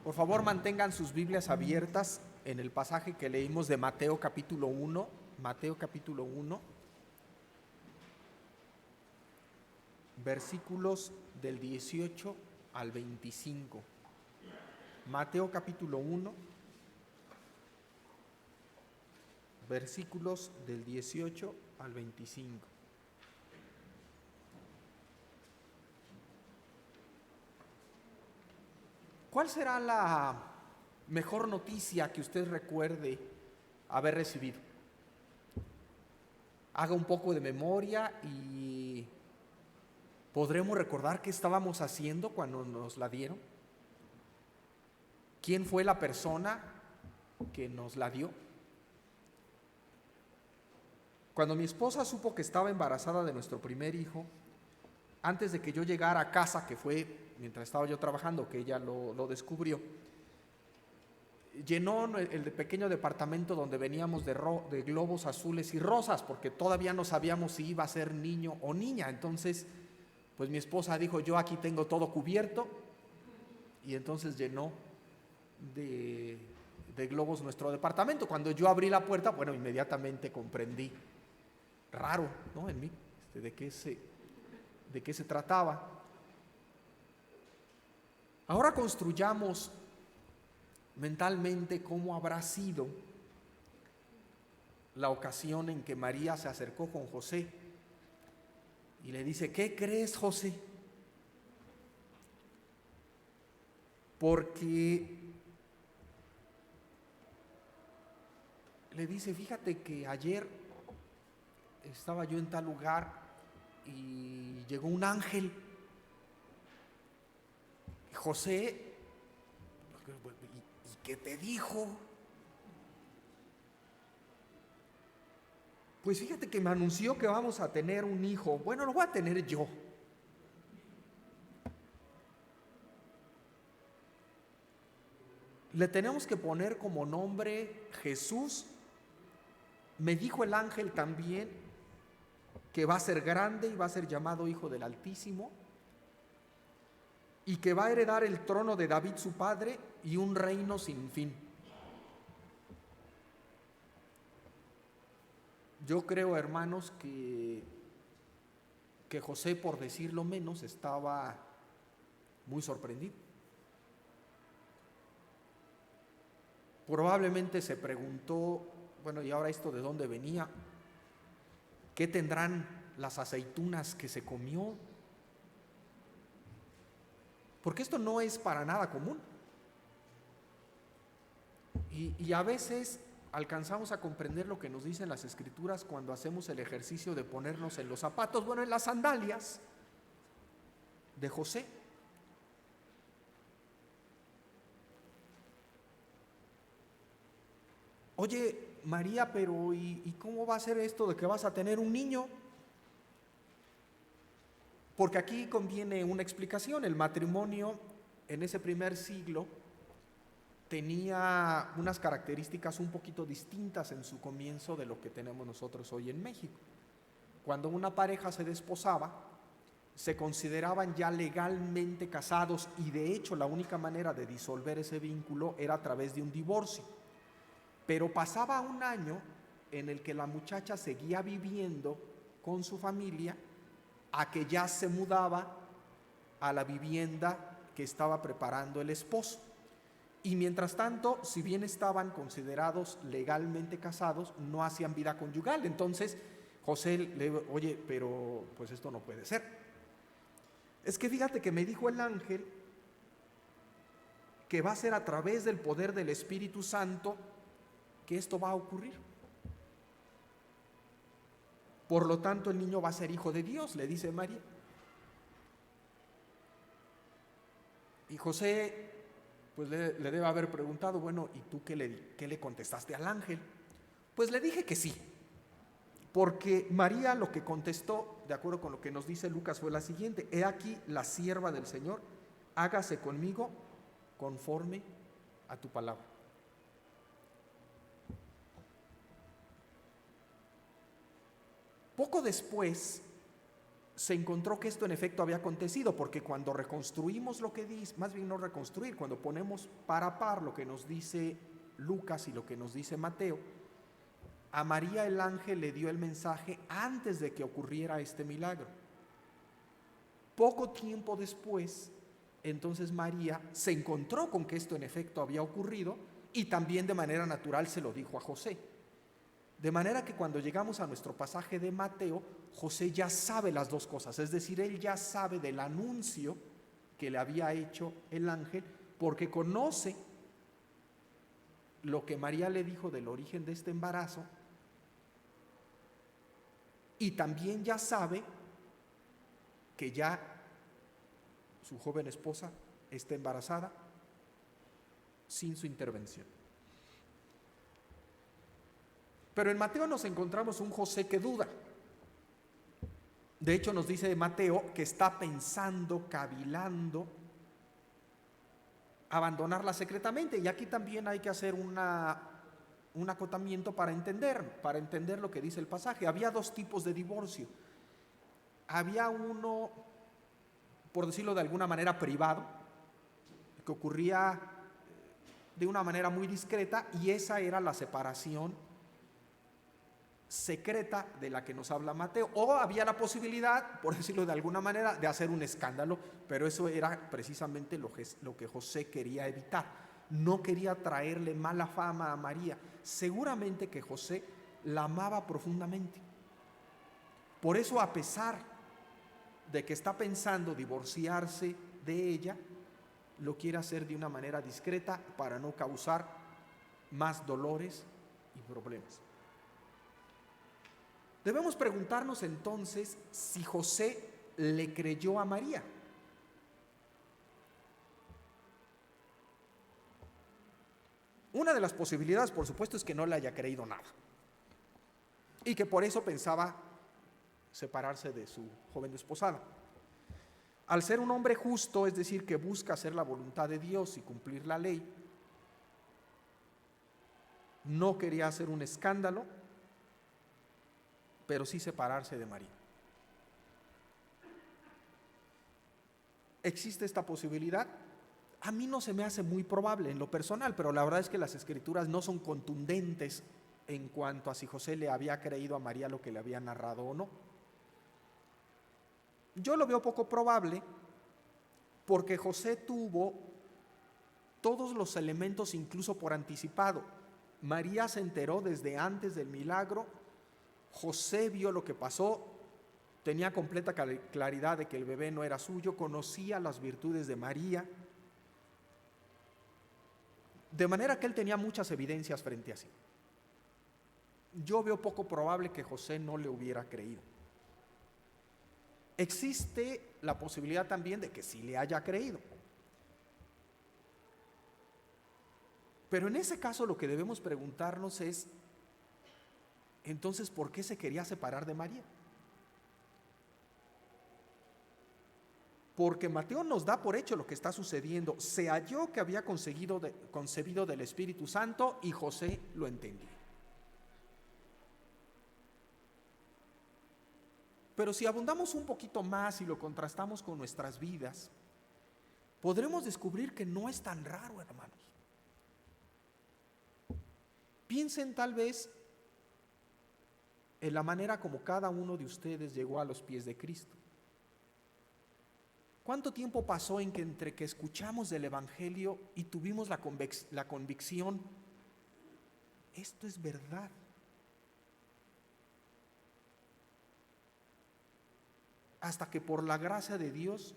Por favor, mantengan sus Biblias abiertas en el pasaje que leímos de Mateo capítulo 1. Mateo capítulo 1, versículos del 18 al 25. Mateo capítulo 1, versículos del 18 al 25. ¿Cuál será la mejor noticia que usted recuerde haber recibido? Haga un poco de memoria y ¿podremos recordar qué estábamos haciendo cuando nos la dieron? ¿Quién fue la persona que nos la dio? Cuando mi esposa supo que estaba embarazada de nuestro primer hijo, antes de que yo llegara a casa, que fue mientras estaba yo trabajando, que ella lo descubrió, llenó el pequeño departamento donde veníamos de globos azules y rosas, porque todavía no sabíamos si iba a ser niño o niña. Entonces, pues mi esposa dijo, yo aquí tengo todo cubierto, y entonces llenó de globos nuestro departamento. Cuando yo abrí la puerta, bueno, inmediatamente comprendí, raro, ¿no? En mí, de qué se trataba. Ahora construyamos mentalmente cómo habrá sido la ocasión en que María se acercó con José y le dice, ¿qué crees, José? Porque le dice, fíjate que ayer estaba yo en tal lugar y llegó un ángel. José, ¿y qué te dijo? Pues fíjate que me anunció que vamos a tener un hijo. Bueno, lo voy a tener yo. Le tenemos que poner como nombre Jesús. Me dijo el ángel también que va a ser grande y va a ser llamado Hijo del Altísimo, y que va a heredar el trono de David su padre y un reino sin fin. Yo creo, hermanos, que José, por decirlo menos, estaba muy sorprendido. Probablemente se preguntó, bueno, ¿y ahora esto de dónde venía? ¿Qué tendrán las aceitunas que se comió? Porque esto no es para nada común. Y a veces alcanzamos a comprender lo que nos dicen las Escrituras cuando hacemos el ejercicio de ponernos en los zapatos, bueno, en las sandalias de José. Oye, María, pero ¿y cómo va a ser esto de que vas a tener un niño? Porque aquí conviene una explicación. El matrimonio en ese primer siglo tenía unas características un poquito distintas en su comienzo de lo que tenemos nosotros hoy en México. Cuando una pareja se desposaba, se consideraban ya legalmente casados, y de hecho la única manera de disolver ese vínculo era a través de un divorcio. Pero pasaba un año en el que la muchacha seguía viviendo con su familia, a que ya se mudaba a la vivienda que estaba preparando el esposo. Y mientras tanto, si bien estaban considerados legalmente casados, no hacían vida conyugal. Entonces José le dijo, oye, pero pues esto no puede ser. Es que fíjate que me dijo el ángel que va a ser a través del poder del Espíritu Santo que esto va a ocurrir. Por lo tanto, el niño va a ser hijo de Dios, le dice María. Y José, pues le debe haber preguntado, bueno, ¿y tú qué le contestaste al ángel? Pues le dije que sí, porque María lo que contestó, de acuerdo con lo que nos dice Lucas, fue la siguiente: he aquí la sierva del Señor, hágase conmigo conforme a tu palabra. Poco después, se encontró que esto en efecto había acontecido, porque cuando reconstruimos lo que dice, más bien no reconstruir, cuando ponemos par a par lo que nos dice Lucas y lo que nos dice Mateo, a María el ángel le dio el mensaje antes de que ocurriera este milagro. Poco tiempo después, entonces María se encontró con que esto en efecto había ocurrido y también de manera natural se lo dijo a José. De manera que cuando llegamos a nuestro pasaje de Mateo, José ya sabe las dos cosas, es decir, él ya sabe del anuncio que le había hecho el ángel, porque conoce lo que María le dijo del origen de este embarazo, y también ya sabe que ya su joven esposa está embarazada sin su intervención. Pero en Mateo nos encontramos un José que duda. De hecho, nos dice Mateo que está pensando, cavilando, abandonarla secretamente. Y aquí también hay que hacer un acotamiento para entender lo que dice el pasaje. Había dos tipos de divorcio. Había uno, por decirlo de alguna manera, privado, que ocurría de una manera muy discreta, y esa era la separación secreta de la que nos habla Mateo. O había la posibilidad, por decirlo de alguna manera, de hacer un escándalo, pero eso era precisamente lo que José quería evitar. No quería traerle mala fama a María. Seguramente que José la amaba profundamente. Por eso, a pesar de que está pensando divorciarse de ella, lo quiere hacer de una manera discreta para no causar más dolores y problemas. Debemos preguntarnos entonces si José le creyó a María. Una de las posibilidades, por supuesto, es que no le haya creído nada y que por eso pensaba separarse de su joven desposada. Al ser un hombre justo, es decir, que busca hacer la voluntad de Dios y cumplir la ley, no quería hacer un escándalo, pero sí separarse de María. ¿Existe esta posibilidad? A mí no se me hace muy probable en lo personal, pero la verdad es que las escrituras no son contundentes en cuanto a si José le había creído a María lo que le había narrado o no. Yo lo veo poco probable porque José tuvo todos los elementos incluso por anticipado. María se enteró desde antes del milagro, José vio lo que pasó, tenía completa claridad de que el bebé no era suyo, conocía las virtudes de María, de manera que él tenía muchas evidencias frente a sí. Yo veo poco probable que José no le hubiera creído. Existe la posibilidad también de que sí le haya creído. Pero en ese caso lo que debemos preguntarnos es, entonces, ¿por qué se quería separar de María? Porque Mateo nos da por hecho lo que está sucediendo. Se halló que había concebido del Espíritu Santo y José lo entendió. Pero si abundamos un poquito más y lo contrastamos con nuestras vidas, podremos descubrir que no es tan raro, hermanos. Piensen tal vez en la manera como cada uno de ustedes llegó a los pies de Cristo. ¿Cuánto tiempo pasó en que entre que escuchamos del Evangelio y tuvimos la convicción, esto es verdad? Hasta que por la gracia de Dios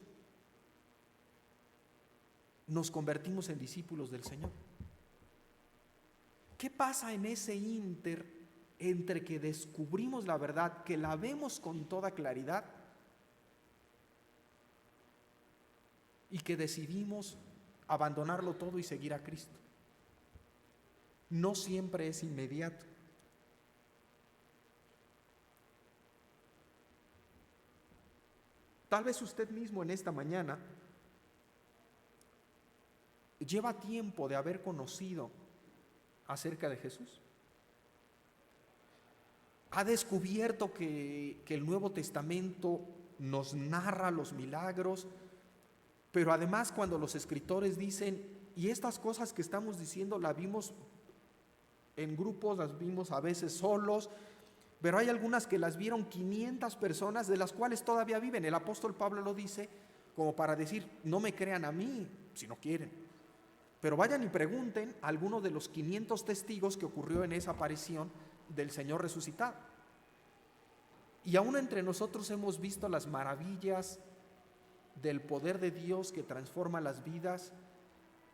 nos convertimos en discípulos del Señor. ¿Qué pasa en ese ínter entre que descubrimos la verdad, que la vemos con toda claridad, y que decidimos abandonarlo todo y seguir a Cristo? No siempre es inmediato. Tal vez usted mismo en esta mañana lleva tiempo de haber conocido acerca de Jesús. Ha descubierto que el Nuevo Testamento nos narra los milagros, pero además cuando los escritores dicen, y estas cosas que estamos diciendo las vimos en grupos, las vimos a veces solos, pero hay algunas que las vieron 500 personas, de las cuales todavía viven. El apóstol Pablo lo dice como para decir, no me crean a mí si no quieren, pero vayan y pregunten a alguno de los 500 testigos que ocurrió en esa aparición del Señor resucitado. Y aún entre nosotros hemos visto las maravillas del poder de Dios que transforma las vidas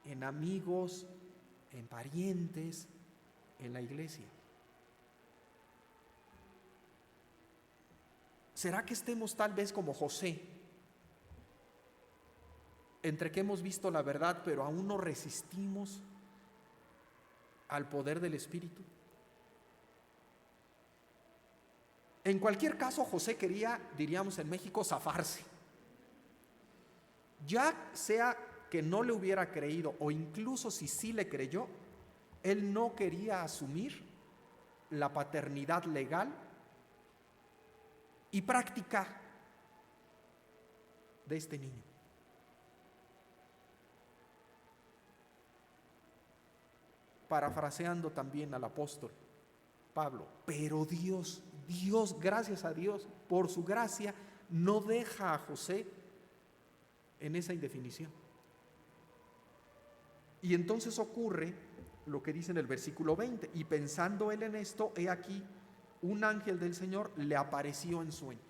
en amigos, en parientes, en la iglesia. ¿Será que estemos tal vez como José, entre que hemos visto la verdad, pero aún no resistimos al poder del Espíritu? En cualquier caso, José quería, diríamos en México, zafarse. Ya sea que no le hubiera creído o incluso si sí le creyó, él no quería asumir la paternidad legal y práctica de este niño. Parafraseando también al apóstol Pablo, pero Dios, gracias a Dios, por su gracia, no deja a José en esa indefinición. Y entonces ocurre lo que dice en el versículo 20, y pensando él en esto, he aquí, un ángel del Señor le apareció en sueño.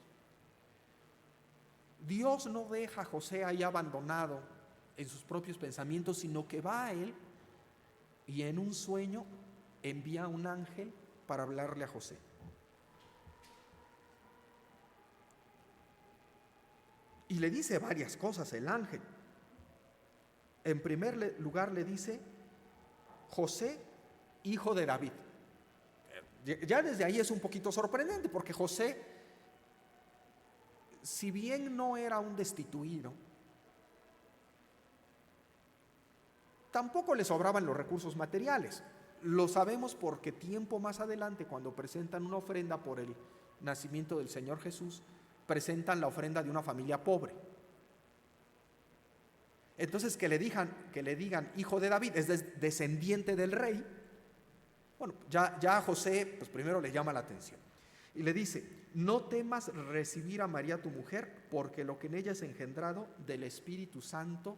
Dios no deja a José ahí abandonado en sus propios pensamientos, sino que va a él y en un sueño envía a un ángel para hablarle a José. Y le dice varias cosas el ángel. En primer lugar le dice, José, hijo de David. Ya desde ahí es un poquito sorprendente, porque José, si bien no era un destituido, tampoco le sobraban los recursos materiales. Lo sabemos porque tiempo más adelante, cuando presentan una ofrenda por el nacimiento del Señor Jesús, presentan la ofrenda de una familia pobre. Entonces que le digan hijo de David, es descendiente del rey. Bueno, ya a José, pues primero le llama la atención. Y le dice, no temas recibir a María tu mujer, porque lo que en ella es engendrado del Espíritu Santo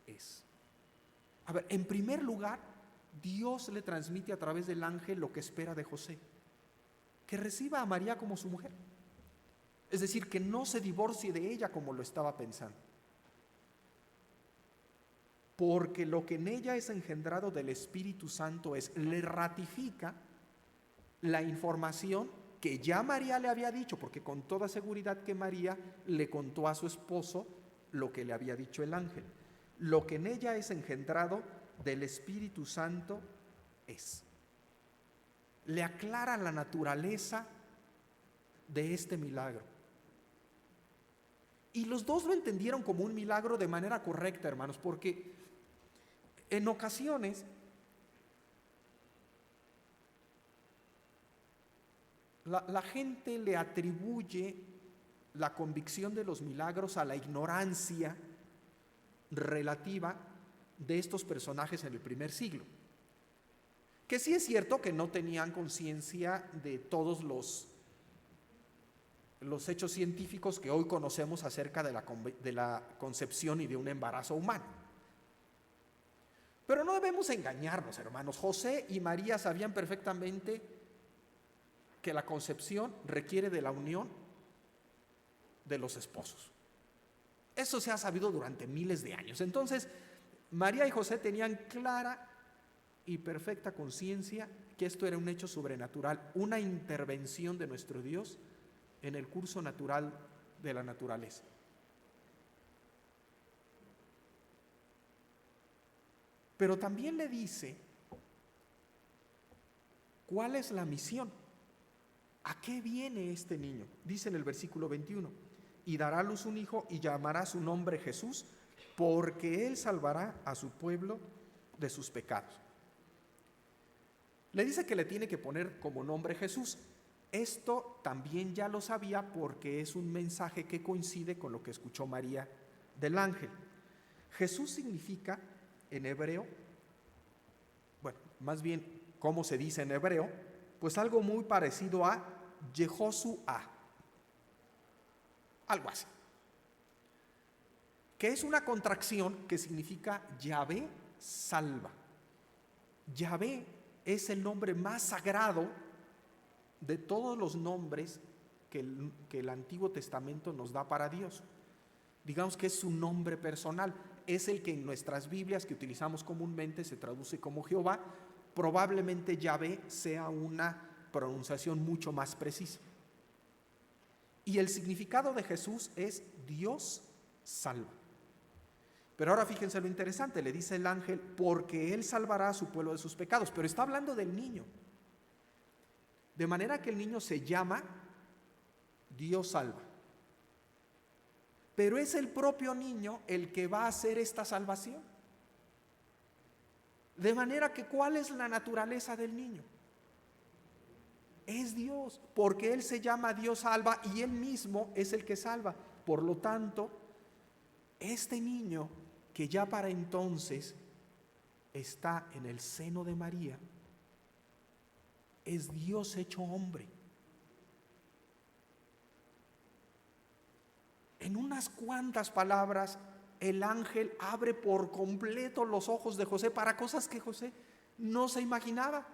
es. A ver, en primer lugar, Dios le transmite a través del ángel lo que espera de José, que reciba a María como su mujer. Es decir, que no se divorcie de ella como lo estaba pensando. Porque lo que en ella es engendrado del Espíritu Santo es, le ratifica la información que ya María le había dicho, porque con toda seguridad que María le contó a su esposo lo que le había dicho el ángel. Lo que en ella es engendrado del Espíritu Santo es. Le aclara la naturaleza de este milagro. Y los dos lo entendieron como un milagro de manera correcta, hermanos, porque en ocasiones la gente le atribuye la convicción de los milagros a la ignorancia relativa de estos personajes en el primer siglo. Que sí es cierto que no tenían conciencia de todos los hechos científicos que hoy conocemos acerca de la concepción y de un embarazo humano. Pero no debemos engañarnos, hermanos. José y María sabían perfectamente que la concepción requiere de la unión de los esposos. Eso se ha sabido durante miles de años. Entonces, María y José tenían clara y perfecta conciencia que esto era un hecho sobrenatural, una intervención de nuestro Dios en el curso natural de la naturaleza. Pero también le dice cuál es la misión, a qué viene este niño. Dice en el versículo 21, y dará a luz un hijo y llamará su nombre Jesús, porque él salvará a su pueblo de sus pecados. Le dice que le tiene que poner como nombre Jesús. Esto también ya lo sabía porque es un mensaje que coincide con lo que escuchó María del ángel. Jesús significa en hebreo, bueno, más bien, ¿cómo se dice en hebreo? Pues algo muy parecido a Yehoshua, algo así, que es una contracción que significa Yahvé salva. Yahvé es el nombre más sagrado de todos los nombres que el Antiguo Testamento nos da para Dios. Digamos que es su nombre personal, es el que en nuestras Biblias que utilizamos comúnmente se traduce como Jehová. Probablemente Yahvé sea una pronunciación mucho más precisa. Y el significado de Jesús es Dios salva. Pero ahora fíjense lo interesante, le dice el ángel, porque Él salvará a su pueblo de sus pecados, pero está hablando del niño. De manera que el niño se llama Dios salva. Pero es el propio niño el que va a hacer esta salvación. De manera que, ¿cuál es la naturaleza del niño? Es Dios, porque Él se llama Dios salva y Él mismo es el que salva. Por lo tanto, este niño que ya para entonces está en el seno de María, es Dios hecho hombre. En unas cuantas palabras, el ángel abre por completo los ojos de José para cosas que José no se imaginaba.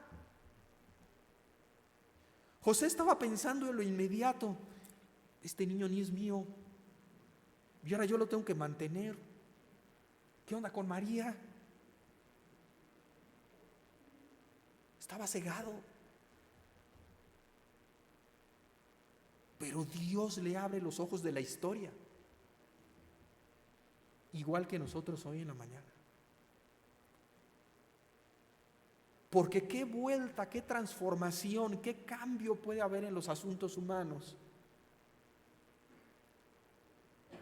José estaba pensando en lo inmediato: este niño ni es mío, y ahora yo lo tengo que mantener. ¿Qué onda con María? Estaba cegado. Pero Dios le abre los ojos de la historia, igual que nosotros hoy en la mañana. Porque qué vuelta, qué transformación, qué cambio puede haber en los asuntos humanos.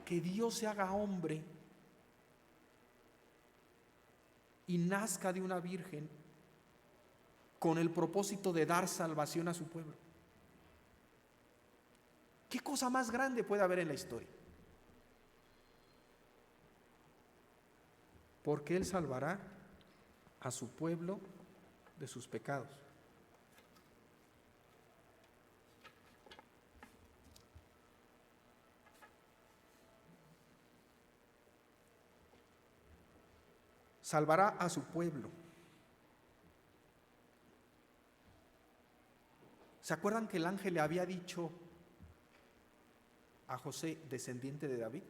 Que Dios se haga hombre y nazca de una virgen con el propósito de dar salvación a su pueblo. ¿Qué cosa más grande puede haber en la historia? Porque Él salvará a su pueblo de sus pecados. Salvará a su pueblo. ¿Se acuerdan que el ángel le había dicho a José, descendiente de David?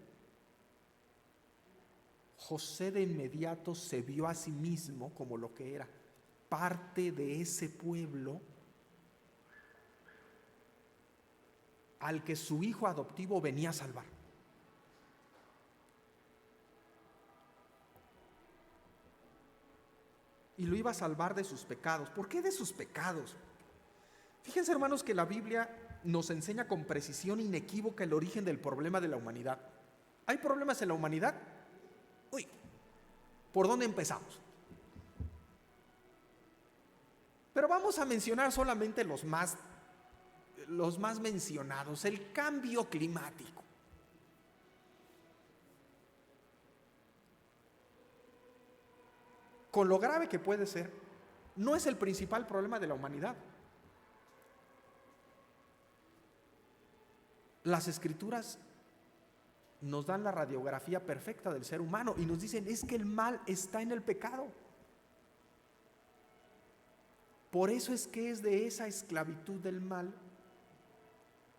José de inmediato se vio a sí mismo como lo que era, parte de ese pueblo al que su hijo adoptivo venía a salvar. Y lo iba a salvar de sus pecados. ¿Por qué de sus pecados? Fíjense, hermanos, que la Biblia nos enseña con precisión inequívoca el origen del problema de la humanidad. ¿Hay problemas en la humanidad? Uy, ¿por dónde empezamos? Pero vamos a mencionar solamente los más mencionados. El cambio climático. Con lo grave que puede ser, no es el principal problema de la humanidad. Las Escrituras nos dan la radiografía perfecta del ser humano y nos dicen: es que el mal está en el pecado. Por eso es que es de esa esclavitud del mal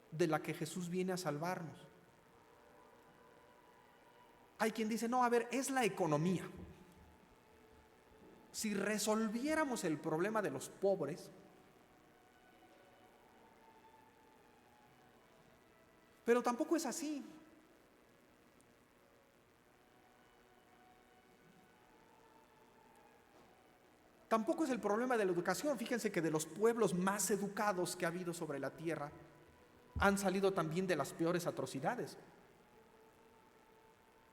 de la que Jesús viene a salvarnos. Hay quien dice: no, a ver, es la economía. Si resolviéramos el problema de los pobres, pero tampoco es así. Tampoco es el problema de la educación. Fíjense que de los pueblos más educados que ha habido sobre la tierra, han salido también de las peores atrocidades.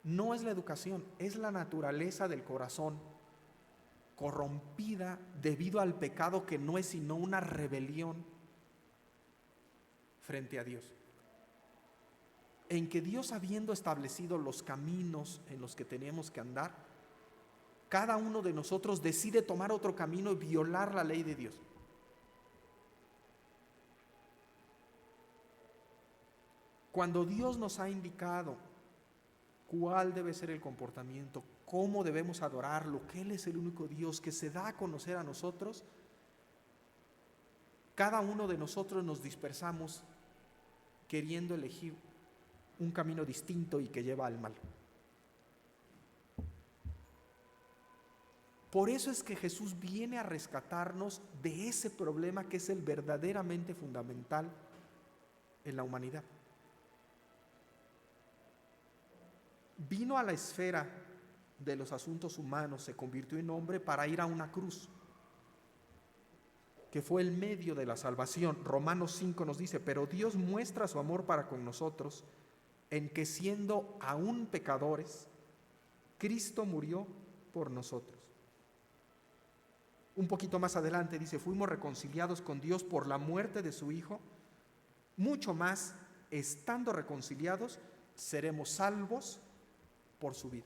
No es la educación, es la naturaleza del corazón corrompida debido al pecado, que no es sino una rebelión frente a Dios. En que Dios, habiendo establecido los caminos en los que tenemos que andar, cada uno de nosotros decide tomar otro camino y violar la ley de Dios. Cuando Dios nos ha indicado cuál debe ser el comportamiento, cómo debemos adorarlo, que Él es el único Dios que se da a conocer a nosotros, cada uno de nosotros nos dispersamos queriendo elegir un camino distinto y que lleva al mal. Por eso es que Jesús viene a rescatarnos de ese problema que es el verdaderamente fundamental en la humanidad. Vino a la esfera de los asuntos humanos, se convirtió en hombre para ir a una cruz, que fue el medio de la salvación. Romanos 5 nos dice: pero Dios muestra su amor para con nosotros, en que siendo aún pecadores, Cristo murió por nosotros. Un poquito más adelante dice: fuimos reconciliados con Dios por la muerte de su Hijo, mucho más, estando reconciliados, seremos salvos por su vida.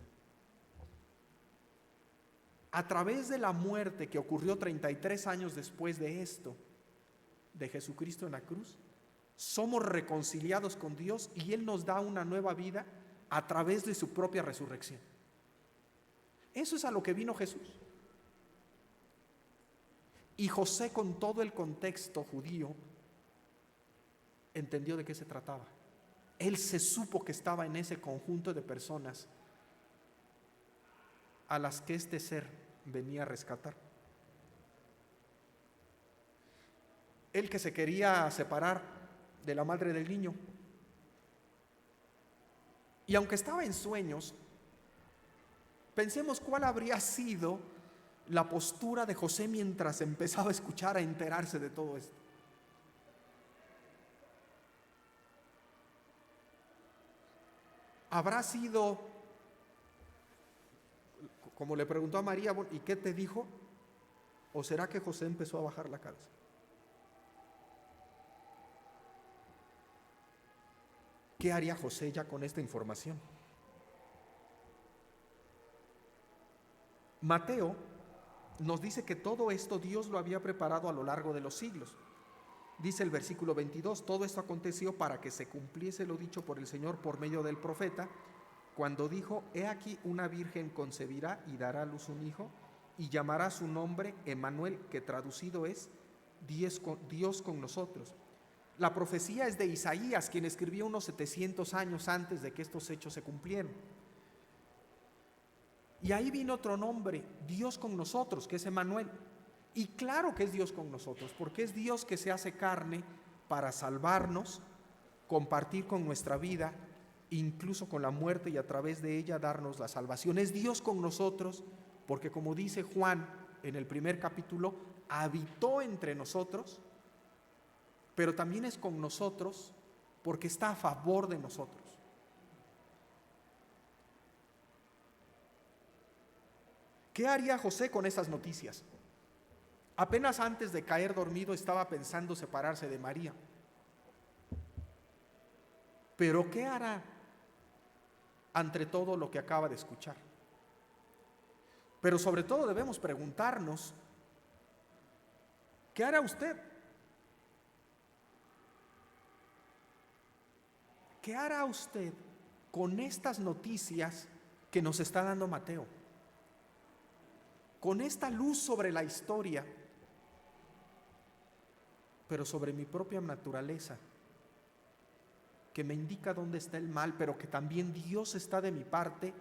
A través de la muerte que ocurrió 33 años después de esto, de Jesucristo en la cruz, somos reconciliados con Dios y Él nos da una nueva vida a través de su propia resurrección. Eso es a lo que vino Jesús. Y José, con todo el contexto judío, entendió de qué se trataba. Él se supo que estaba en ese conjunto de personas a las que este ser venía a rescatar. Él, que se quería separar de la madre del niño, y aunque estaba en sueños, pensemos cuál habría sido la postura de José mientras empezaba a escuchar, a enterarse de todo esto. ¿Habrá sido, como le preguntó a María, ¿y qué te dijo? ¿O será que José empezó a bajar la cabeza? ¿Qué haría José ya con esta información? Mateo nos dice que todo esto Dios lo había preparado a lo largo de los siglos. Dice el versículo 22: todo esto aconteció para que se cumpliese lo dicho por el Señor por medio del profeta, cuando dijo: he aquí una virgen concebirá y dará a luz un hijo, y llamará su nombre Emmanuel, que traducido es Dios con nosotros. La profecía es de Isaías, quien escribió unos 700 años antes de que estos hechos se cumplieran. Y ahí vino otro nombre, Dios con nosotros, que es Emmanuel. Y claro que es Dios con nosotros, porque es Dios que se hace carne para salvarnos, compartir con nuestra vida, incluso con la muerte, y a través de ella darnos la salvación. Es Dios con nosotros, porque como dice Juan en el primer capítulo, habitó entre nosotros, pero también es con nosotros porque está a favor de nosotros. ¿Qué haría José con esas noticias? Apenas antes de caer dormido estaba pensando separarse de María. Pero ¿qué hará ante todo lo que acaba de escuchar? Pero sobre todo debemos preguntarnos, ¿qué hará usted? ¿Qué hará usted con estas noticias que nos está dando Mateo? Con esta luz sobre la historia, pero sobre mi propia naturaleza, que me indica dónde está el mal, pero que también Dios está de mi parte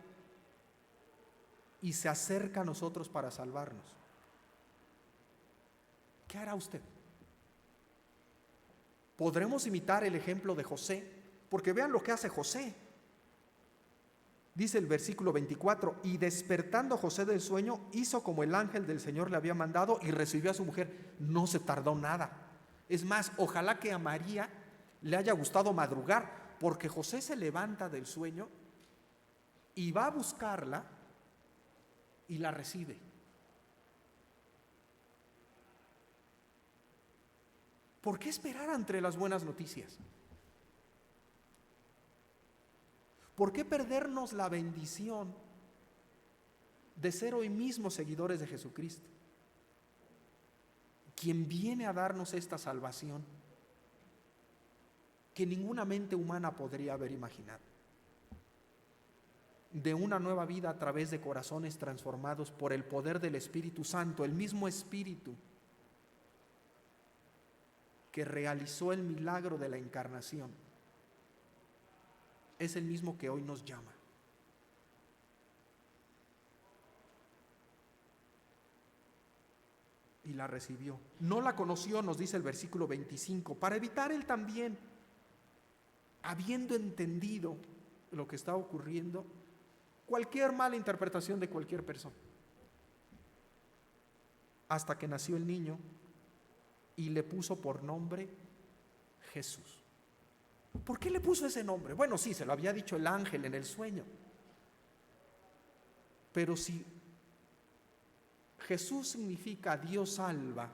y se acerca a nosotros para salvarnos. ¿Qué hará usted? Podremos imitar el ejemplo de José, porque vean lo que hace José. Dice el versículo 24: y despertando José del sueño, hizo como el ángel del Señor le había mandado y recibió a su mujer. No se tardó nada. Es más, ojalá que a María le haya gustado madrugar, porque José se levanta del sueño y va a buscarla y la recibe. ¿Por qué esperar entre las buenas noticias? ¿Por qué perdernos la bendición de ser hoy mismo seguidores de Jesucristo, quien viene a darnos esta salvación que ninguna mente humana podría haber imaginado, de una nueva vida a través de corazones transformados por el poder del Espíritu Santo, el mismo Espíritu que realizó el milagro de la encarnación? Es el mismo que hoy nos llama. Y la recibió. No la conoció, nos dice el versículo 25, para evitar él también, habiendo entendido lo que estaba ocurriendo, cualquier mala interpretación de cualquier persona. Hasta que nació el niño y le puso por nombre Jesús. ¿Por qué le puso ese nombre? Bueno, sí, se lo había dicho el ángel en el sueño. Pero si Jesús significa Dios salva,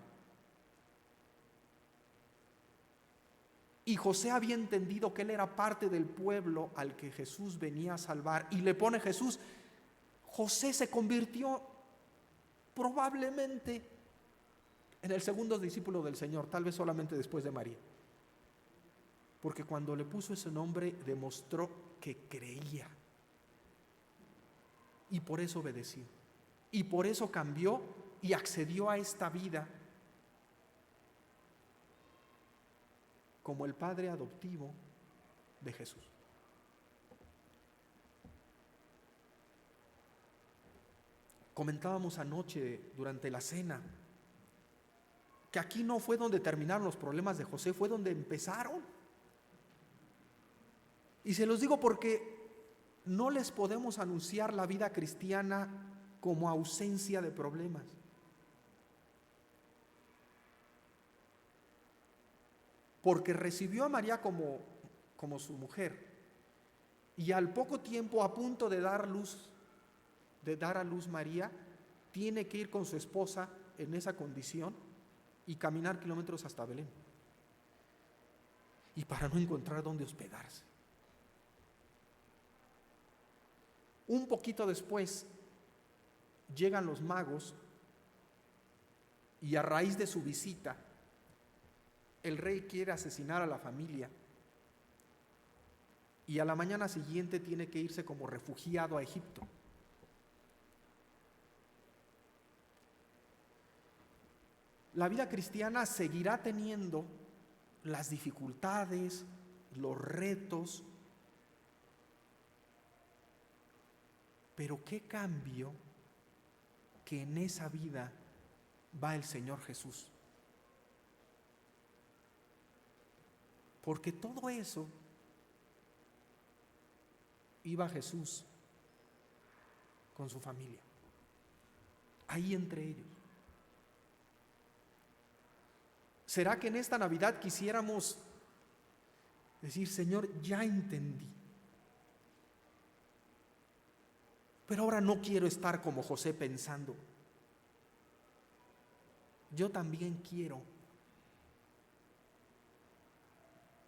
y José había entendido que él era parte del pueblo al que Jesús venía a salvar, y le pone Jesús, José se convirtió probablemente en el segundo discípulo del Señor, tal vez solamente después de María. Porque cuando le puso ese nombre demostró que creía. Y por eso obedeció. Y por eso cambió y accedió a esta vida como el padre adoptivo de Jesús. Comentábamos anoche durante la cena que aquí no fue donde terminaron los problemas de José, fue donde empezaron. Y se los digo porque no les podemos anunciar la vida cristiana como ausencia de problemas. Porque recibió a María como su mujer, y al poco tiempo, a punto de dar a luz María, tiene que ir con su esposa en esa condición y caminar kilómetros hasta Belén, y para no encontrar dónde hospedarse. Un poquito después llegan los magos, y a raíz de su visita el rey quiere asesinar a la familia, y a la mañana siguiente tiene que irse como refugiado a Egipto. La vida cristiana seguirá teniendo las dificultades, los retos, pero qué cambio que en esa vida va el Señor Jesús. Porque todo eso iba Jesús con su familia, ahí entre ellos. ¿Será que en esta Navidad quisiéramos decir, Señor, ya entendí, pero ahora no quiero estar como José pensando, yo también quiero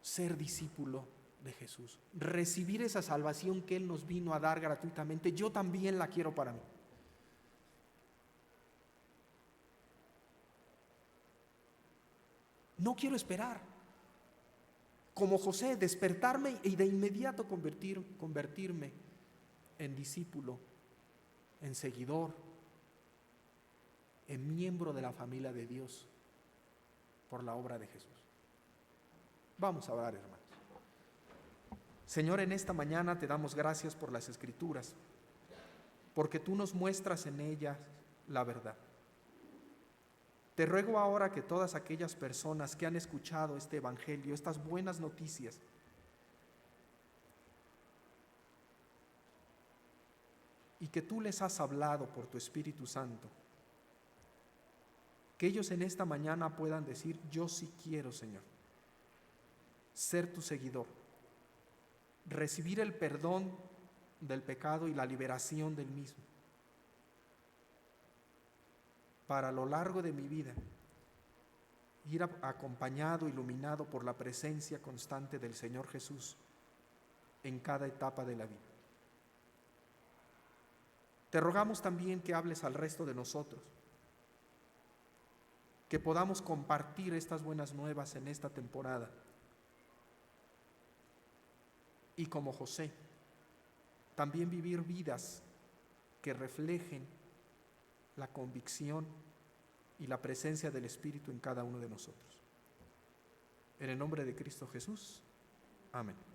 ser discípulo de Jesús, recibir esa salvación que Él nos vino a dar gratuitamente, yo también la quiero para mí? No quiero esperar, como José, despertarme y de inmediato convertirme en discípulo, en seguidor, en miembro de la familia de Dios por la obra de Jesús. Vamos a orar, hermanos. Señor, en esta mañana te damos gracias por las Escrituras, porque tú nos muestras en ellas la verdad. Te ruego ahora que todas aquellas personas que han escuchado este evangelio, estas buenas noticias, y que tú les has hablado por tu Espíritu Santo, que ellos en esta mañana puedan decir, yo sí quiero, Señor, ser tu seguidor, recibir el perdón del pecado y la liberación del mismo, para a lo largo de mi vida ir acompañado, iluminado por la presencia constante del Señor Jesús en cada etapa de la vida. Te rogamos también que hables al resto de nosotros, que podamos compartir estas buenas nuevas en esta temporada y como José, también vivir vidas que reflejen la convicción y la presencia del Espíritu en cada uno de nosotros. En el nombre de Cristo Jesús. Amén.